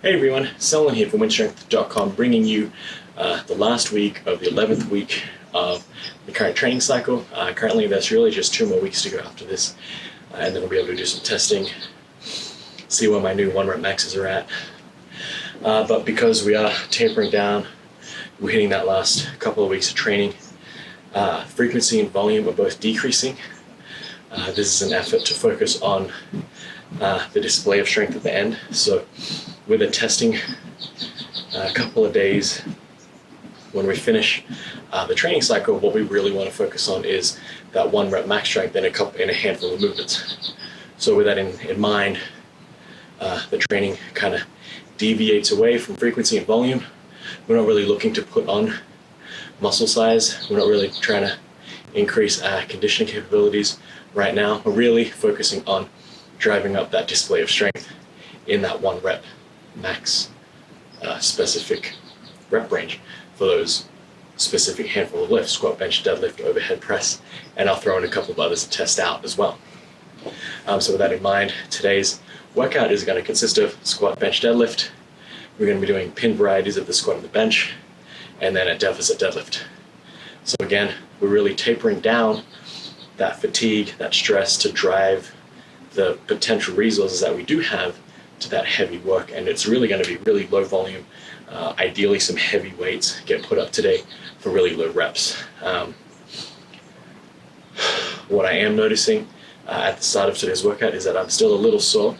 Hey everyone, Selwyn here from WynnStrength.com, bringing you the last week of the 11th week of the current training cycle. Currently there's really just 2 more weeks to go after this, and then we'll be able to do some testing, see where my new 1 rep maxes are at. But because we are tapering down, we're hitting that last couple of weeks of training, frequency and volume are both decreasing. This is an effort to focus on the display of strength at the end. So with a testing a couple of days, when we finish the training cycle, what we really want to focus on is that 1 rep max strength in a handful of movements. So with that in mind, the training kind of deviates away from frequency and volume. We're not really looking to put on muscle size. We're not really trying to increase conditioning capabilities right now. We're really focusing on driving up that display of strength in that 1 rep max specific rep range for those specific handful of lifts: squat, bench, deadlift, overhead press, and I'll throw in a couple of others to test out as well. So with that in mind, today's workout is going to consist of squat, bench, deadlift. We're going to be doing pin varieties of the squat and the bench, and then a deficit deadlift. So again, we're really tapering down that fatigue, that stress, to drive the potential resources that we do have to that heavy work, and it's really going to be really low volume. Ideally some heavy weights get put up today for really low reps. What I am noticing at the start of today's workout is that I'm still a little sore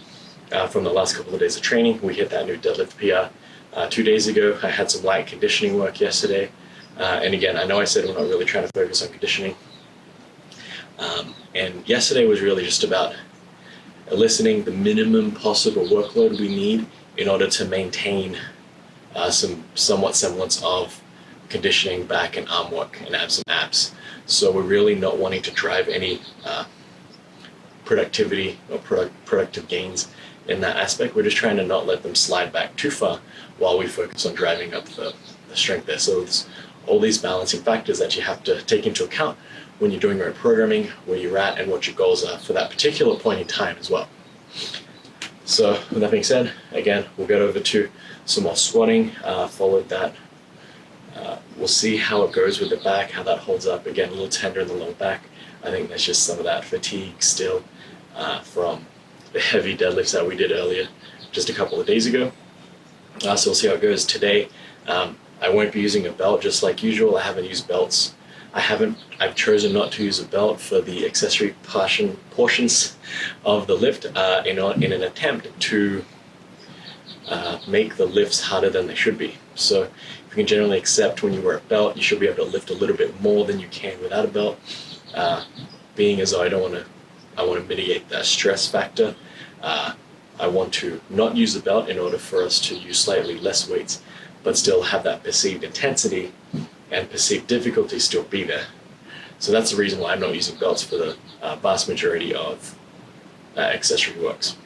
from the last couple of days of training. We hit that new deadlift PR 2 days ago. I had some light conditioning work yesterday, and again, I know I said we're not really trying to focus on conditioning, and yesterday was really just about eliciting the minimum possible workload we need in order to maintain some somewhat semblance of conditioning back and arm work and abs. So we're really not wanting to drive any productivity or productive gains in that aspect. We're just trying to not let them slide back too far while we focus on driving up the strength there. So there's all these balancing factors that you have to take into account when you're doing your own programming, where you're at, and what your goals are for that particular point in time as well. So with that being said, again, we'll get over to some more squatting, followed that. We'll see how it goes with the back, how that holds up. Again, a little tender in the lower back. I think there's just some of that fatigue still from the heavy deadlifts that we did earlier, just a couple of days ago. So we'll see how it goes today. I won't be using a belt just like usual. I haven't used belts. I've chosen not to use a belt for the accessory portions of the lift in an attempt to make the lifts harder than they should be. So you can generally accept when you wear a belt, you should be able to lift a little bit more than you can without a belt. Being as though I want to mitigate that stress factor, I want to not use the belt in order for us to use slightly less weights, but still have that perceived intensity and perceived difficulty still be there. So that's the reason why I'm not using belts for the vast majority of accessory works.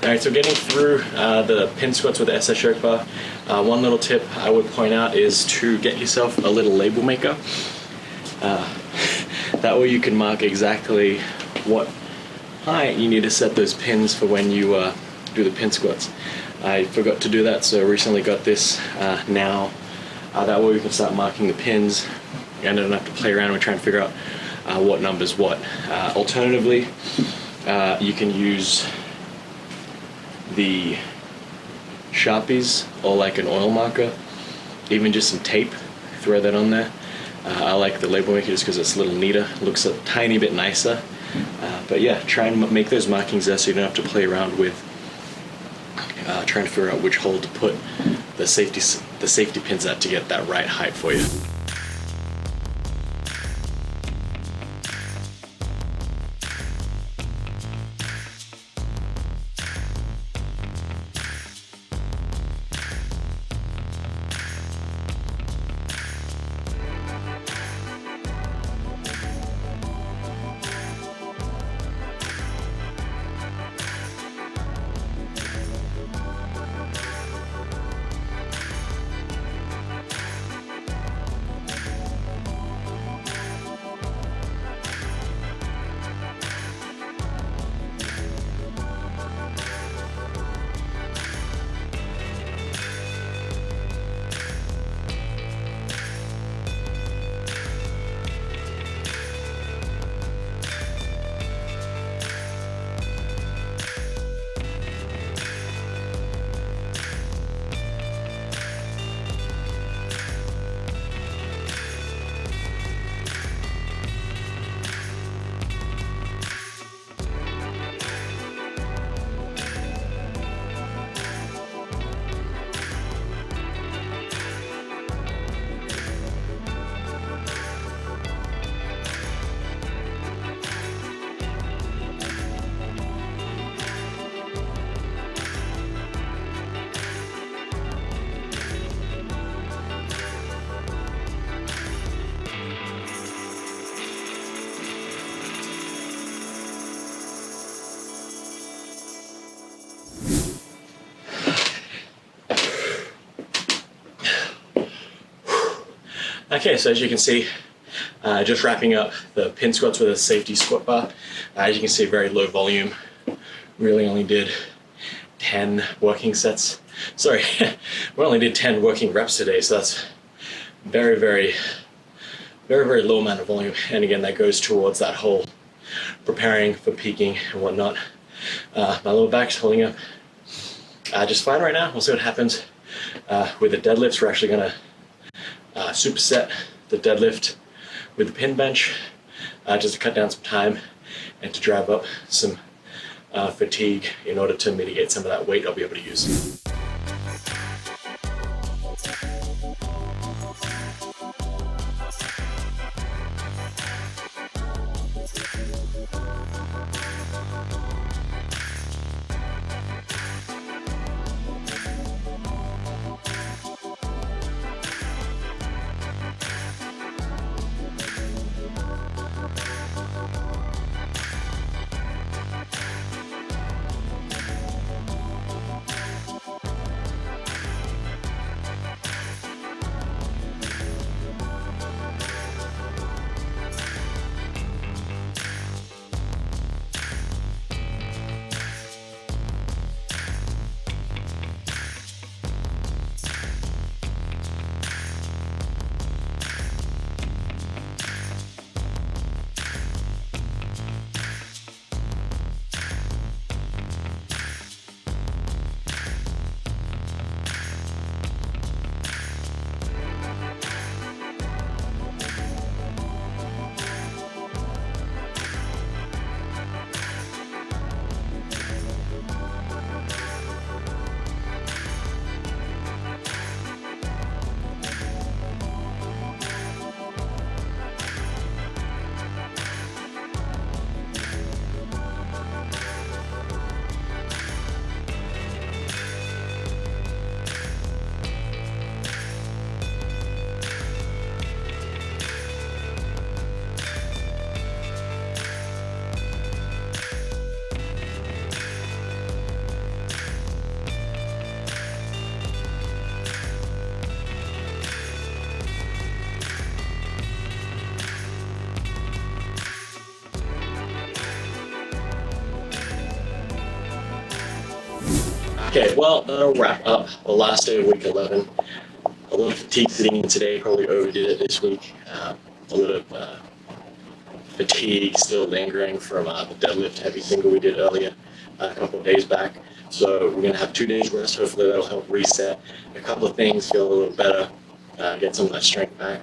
Alright, so getting through the pin squats with the SS yoke bar, one little tip I would point out is to get yourself a little label maker. That way you can mark exactly what height you need to set those pins for when you do the pin squats. I forgot to do that, so I recently got this now. That way we can start marking the pins and I don't have to play around and try and figure out what number's what. Alternatively, you can use the Sharpies or like an oil marker, even just some tape, throw that on there. I like the label maker just because it's a little neater, looks a tiny bit nicer. But yeah, try and make those markings there so you don't have to play around with trying to figure out which hole to put the safety the safety pins at to get that right height for you. Okay, so as you can see, just wrapping up the pin squats with a safety squat bar. As you can see, very low volume. Really only did 10 working sets. Sorry, we only did 10 working reps today, so that's very, very low amount of volume. And again, that goes towards that whole preparing for peaking and whatnot. My lower back's holding up just fine right now. We'll see what happens with the deadlifts. We're actually gonna superset the deadlift with the pin bench just to cut down some time and to drive up some fatigue in order to mitigate some of that weight I'll be able to use. Okay, well, that'll wrap up the last day of week 11. A little fatigue sitting in today, probably overdid it this week. A little fatigue still lingering from the deadlift heavy single we did earlier a couple of days back. So we're going to have 2 days rest. Hopefully that'll help reset a couple of things, feel a little better, get some of that strength back.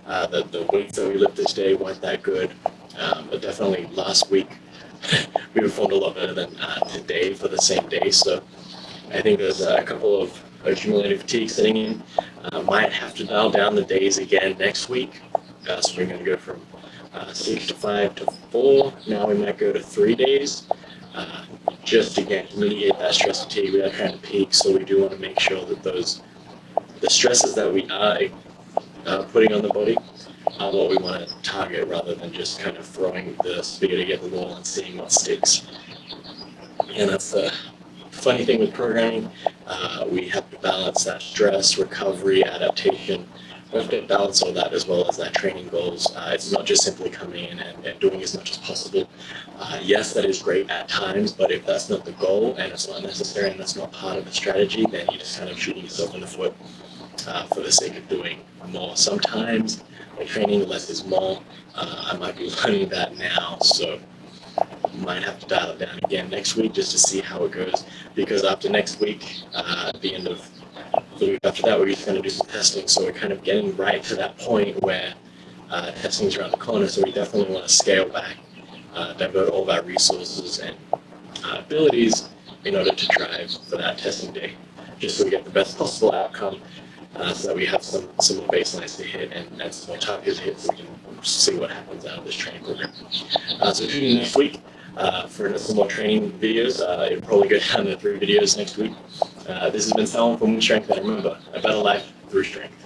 The weights that we lifted this day weren't that good, but definitely last week we performed a lot better than today for the same day. So I think there's a couple of accumulated fatigue setting in. Might have to dial down the days again next week. So we're going to go from 6 to 5 to 4. Now we might go to 3 days. Just again to mitigate that stress fatigue. We are trying to peak, so we do want to make sure that the stresses that we are putting on the body are what we want to target, rather than just kind of throwing the spear against the wall and seeing what sticks. And that's the funny thing with programming. We have to balance that stress, recovery, adaptation. We have to balance all that as well as that training goals. It's not just simply coming in and doing as much as possible. Yes, that is great at times, but if that's not the goal and it's not necessary and that's not part of the strategy, then you're just kind of shooting yourself in the foot for the sake of doing more. Sometimes, like training less is more. I might be learning that now, so might have to dial it down again next week just to see how it goes, because after next week, at the end of the week after that, we're just going to do some testing. So we're kind of getting right to that point where testing is around the corner, so we definitely want to scale back, divert all of our resources and abilities in order to drive for that testing day, just so we get the best possible outcome, so that we have some more baselines to hit and some more targets to hit, so we can see what happens out of this training program. So tune in next week for some more training videos. It'll probably go down to 3 videos next week. This has been Salman from WynnStrength, and remember, a better life through strength.